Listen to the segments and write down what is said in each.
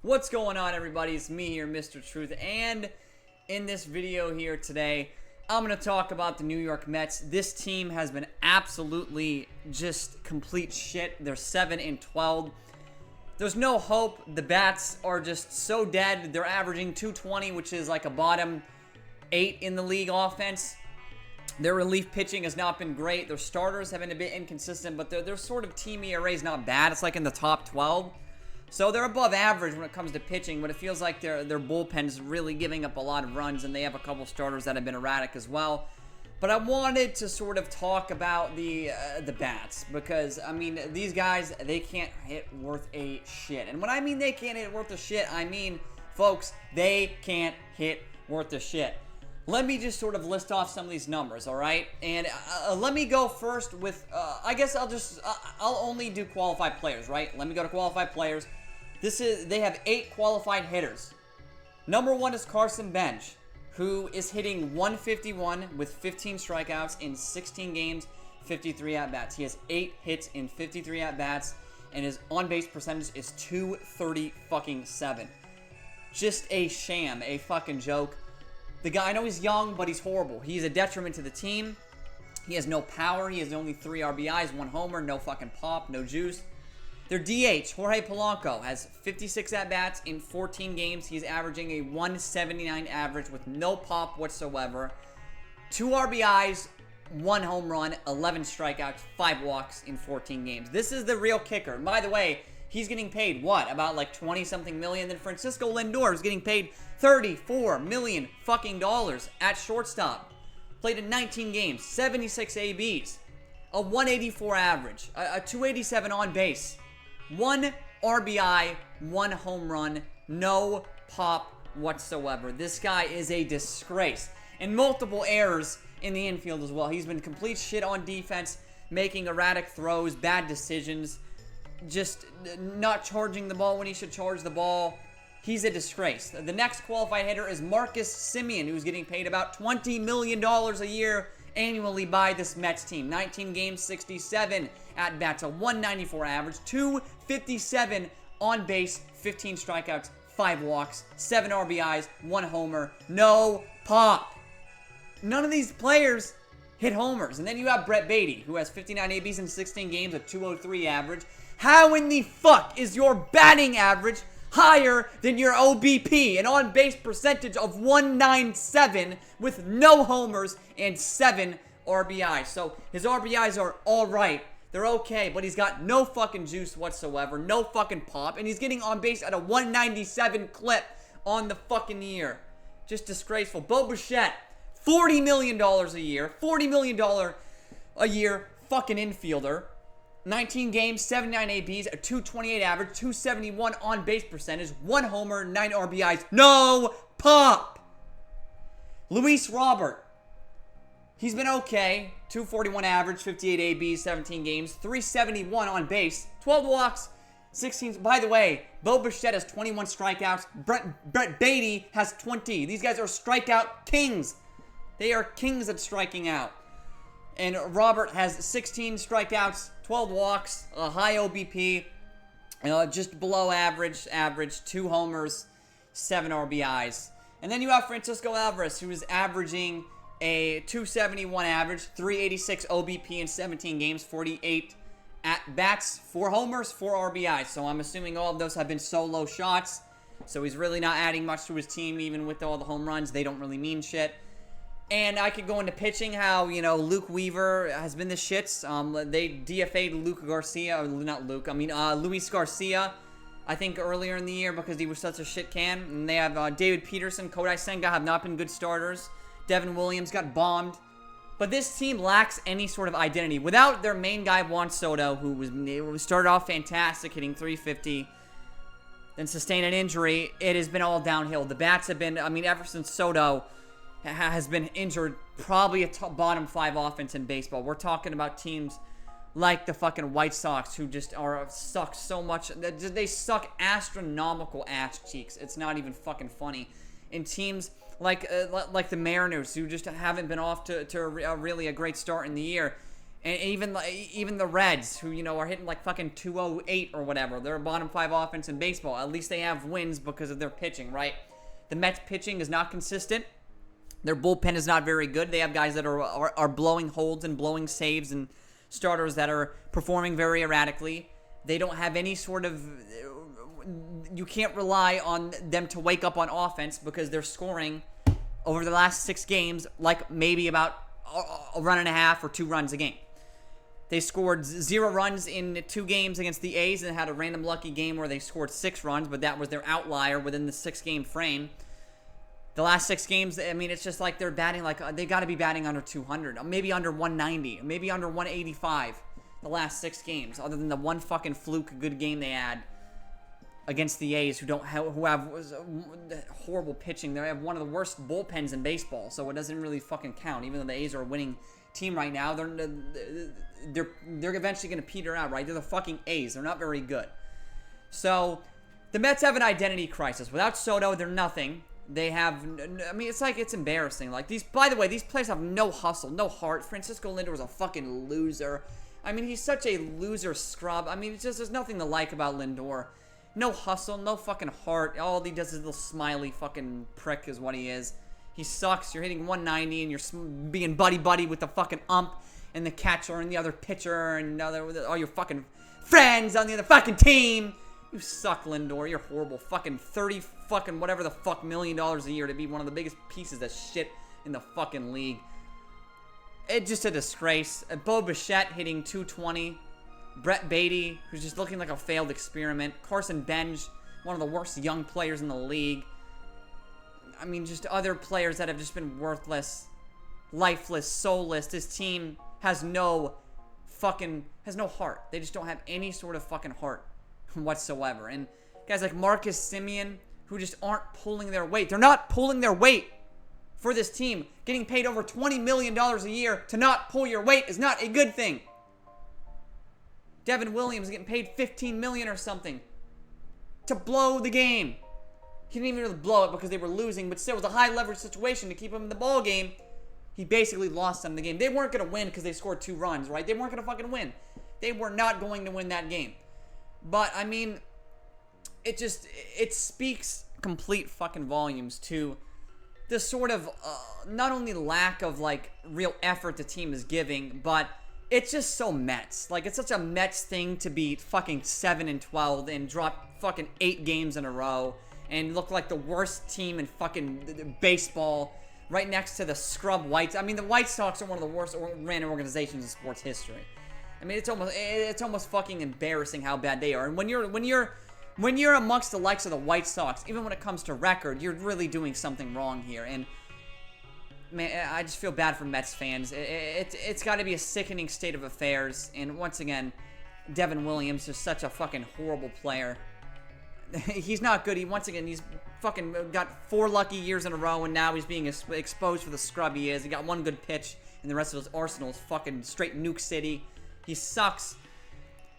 What's going on, everybody? It's me here, Mr. Truth, and in this video here today, I'm going to talk about the New York Mets. This team has been absolutely just complete shit. They're 7-12. There's no hope. The bats are just so dead. They're averaging 220, which is like a bottom 8 in the league offense. Their relief pitching has not been great. Their starters have been a bit inconsistent, but their sort of team ERA is not bad. It's like in the top 12. So they're above average when it comes to pitching, but it feels like their bullpen is really giving up a lot of runs, and they have a couple starters that have been erratic as well. But I wanted to sort of talk about the bats, because, I mean, these guys, they can't hit worth a shit. And when I mean they can't hit worth a shit, I mean, folks, they can't hit worth a shit. Let me just sort of list off some of these numbers, all right? And let me go first with, I guess I'll only do qualified players, right? Let me go to qualified players. They have 8 qualified hitters. Number 1 is Carson Bench, who is hitting 151 with 15 strikeouts in 16 games, 53 at-bats. He has 8 hits in 53 at-bats, and his on-base percentage is .237. Just a sham, a fucking joke. The guy, I know he's young, but he's horrible. He's a detriment to the team. He has no power. He has only 3 RBIs, 1 homer, no fucking pop, no juice. Their DH, Jorge Polanco, has 56 at-bats in 14 games. He's averaging a 179 average with no pop whatsoever. 2 RBIs, 1 home run, 11 strikeouts, 5 walks in 14 games. This is the real kicker. And by the way, he's getting paid, what, about like 20-something million? Then Francisco Lindor is getting paid $34 million fucking dollars at shortstop. Played in 19 games, 76 ABs, a 184 average, a 287 on base, 1 RBI, 1 home run, no pop whatsoever. This guy is a disgrace. And multiple errors in the infield as well. He's been complete shit on defense, making erratic throws, bad decisions, just not charging the ball when he should charge the ball. He's a disgrace. The next qualified hitter is Marcus Semien, who's getting paid about $20 million a year annually by this Mets team. 19 games, 67 at-bats, a 194 average, 257 on base, 15 strikeouts, 5 walks, 7 RBIs, 1 homer, no pop. None of these players hit homers. And then you have Brett Beatty, who has 59 ABs in 16 games, a 203 average. How in the fuck is your batting average higher than your OBP, an on-base percentage of 197 with no homers and 7 RBIs? So his RBIs are all right. They're okay, but he's got no fucking juice whatsoever, no fucking pop, and he's getting on base at a 197 clip on the fucking year. Just disgraceful. Bichette, $40 million a year, $40 million a year fucking infielder. 19 games, 79 ABs, a 228 average, 271 on-base percentage, 1 homer, 9 RBIs, no pop. Luis Robert, he's been okay. 241 average, 58 ABs, 17 games, 371 on base, 12 walks, 16. By the way, Bichette has 21 strikeouts. Brett Beatty has 20. These guys are strikeout kings. They are kings at striking out. And Robert has 16 strikeouts, 12 walks, a high OBP, just below average, 2 homers, 7 RBIs. And then you have Francisco Alvarez, who is averaging a 271 average, 386 OBP in 17 games, 48 at-bats, 4 homers, 4 RBIs. So I'm assuming all of those have been solo shots. So he's really not adding much to his team, even with all the home runs. They don't really mean shit. And I could go into pitching, how, Luke Weaver has been the shits. They DFA'd Luis Garcia, I think, earlier in the year because he was such a shit can. And they have David Peterson, Kodai Senga have not been good starters. Devin Williams got bombed. But this team lacks any sort of identity. Without their main guy, Juan Soto, who started off fantastic, hitting 350, then sustained an injury, it has been all downhill. The bats have been, ever since Soto has been injured, probably a bottom 5 offense in baseball. We're talking about teams like the fucking White Sox, who just suck so much. They suck astronomical ass cheeks. It's not even fucking funny. And teams like the Mariners, who just haven't been off to really a great start in the year. And even the Reds, who, you know, are hitting like fucking 208 or whatever. They're a bottom 5 offense in baseball. At least they have wins because of their pitching, right? The Mets pitching is not consistent. Their bullpen is not very good. They have guys that are blowing holds and blowing saves, and starters that are performing very erratically. They don't have any sort of... You can't rely on them to wake up on offense because they're scoring over the last 6 games like maybe about a run and a half or 2 runs a game. They scored 0 runs in 2 games against the A's and had a random lucky game where they scored 6 runs, but that was their outlier within the 6-game frame. The last 6 games, I mean, it's just like they're batting like, they got to be batting under 200, maybe under 190, maybe under 185 the last 6 games, other than the one fucking fluke good game they had against the A's, who have horrible pitching. They have one of the worst bullpens in baseball, so it doesn't really fucking count. Even though the A's are a winning team right now, they're eventually going to peter out, right? They're the fucking A's. They're not very good. So the Mets have an identity crisis. Without Soto, they're nothing. They have, I mean, it's embarrassing. Like, by the way, these players have no hustle, no heart. Francisco Lindor was a fucking loser. I mean, he's such a loser scrub. I mean, it's just, there's nothing to like about Lindor. No hustle, no fucking heart. All he does is a little smiley fucking prick is what he is. He sucks. You're hitting 190 and you're being buddy-buddy with the fucking ump and the catcher and the other pitcher and all your fucking friends on the other fucking team. You suck, Lindor. You're horrible. Fucking 30 fucking whatever the fuck $1 million a year to be one of the biggest pieces of shit in the fucking league. It's just a disgrace. Bo Bichette hitting 220. Brett Beatty, who's just looking like a failed experiment. Carson Benj, one of the worst young players in the league. I mean, just other players that have just been worthless, lifeless, soulless. This team has no heart. They just don't have any sort of fucking heart whatsoever. And guys like Marcus Semien, who just aren't pulling their weight. They're not pulling their weight for this team. Getting paid over $20 million a year to not pull your weight is not a good thing. Devin Williams getting paid $15 million or something to blow the game. He didn't even really blow it because they were losing, but still, it was a high leverage situation to keep him in the ball game. He basically lost them the game. They weren't going to win because they scored 2 runs, right? They weren't going to fucking win. They were not going to win that game. But, I mean, it speaks complete fucking volumes to the sort of, not only lack of, like, real effort the team is giving, but it's just so Mets. Like, it's such a Mets thing to be fucking 7-12 and drop fucking 8 games in a row and look like the worst team in fucking baseball right next to the scrub Whites. I mean, the White Sox are one of the worst ran organizations in sports history. I mean, it's almost fucking embarrassing how bad they are. And when you're amongst the likes of the White Sox, even when it comes to record, you're really doing something wrong here. And man, I just feel bad for Mets fans. It's got to be a sickening state of affairs. And once again, Devin Williams is such a fucking horrible player. He's not good. He's fucking got 4 lucky years in a row, and now he's being exposed for the scrub he is. He got 1 good pitch, and the rest of his arsenal is fucking straight nuke city. He sucks.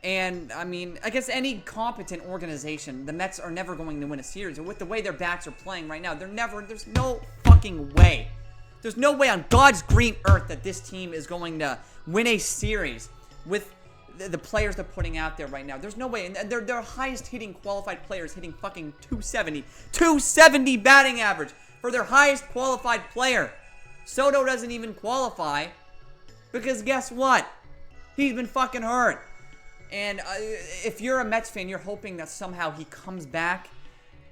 And, I mean, against any competent organization, the Mets are never going to win a series. And with the way their bats are playing right now, there's no fucking way. There's no way on God's green earth that this team is going to win a series with the players they're putting out there right now. There's no way. And their highest hitting qualified players hitting fucking 270. 270 batting average for their highest qualified player. Soto doesn't even qualify because guess what? He's been fucking hurt. And if you're a Mets fan, you're hoping that somehow he comes back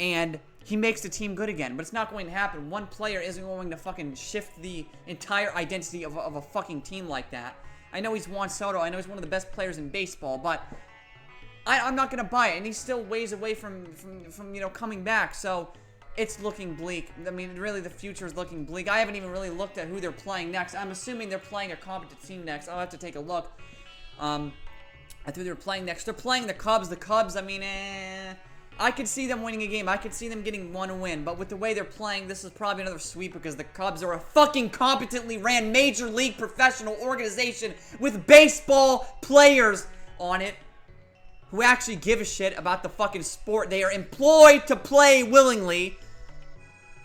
and he makes the team good again. But it's not going to happen. One player isn't going to fucking shift the entire identity of a fucking team like that. I know he's Juan Soto. I know he's one of the best players in baseball. But I'm not going to buy it. And he's still ways away from coming back. So it's looking bleak. I mean, really, the future is looking bleak. I haven't even really looked at who they're playing next. I'm assuming they're playing a competent team next. I'll have to take a look. I think they're playing next. They're playing the Cubs. The Cubs, I mean, I could see them winning a game. I could see them getting 1 win. But with the way they're playing, this is probably another sweep because the Cubs are a fucking competently ran major league professional organization with baseball players on it who actually give a shit about the fucking sport they are employed to play willingly.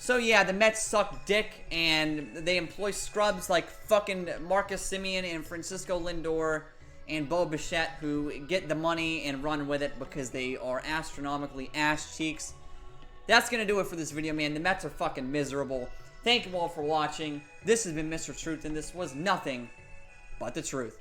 So yeah, the Mets suck dick, and they employ scrubs like fucking Marcus Semien and Francisco Lindor and Bichette, who get the money and run with it because they are astronomically ass cheeks. That's gonna do it for this video, man. The Mets are fucking miserable. Thank you all for watching. This has been Mr. Truth, and this was nothing but the truth.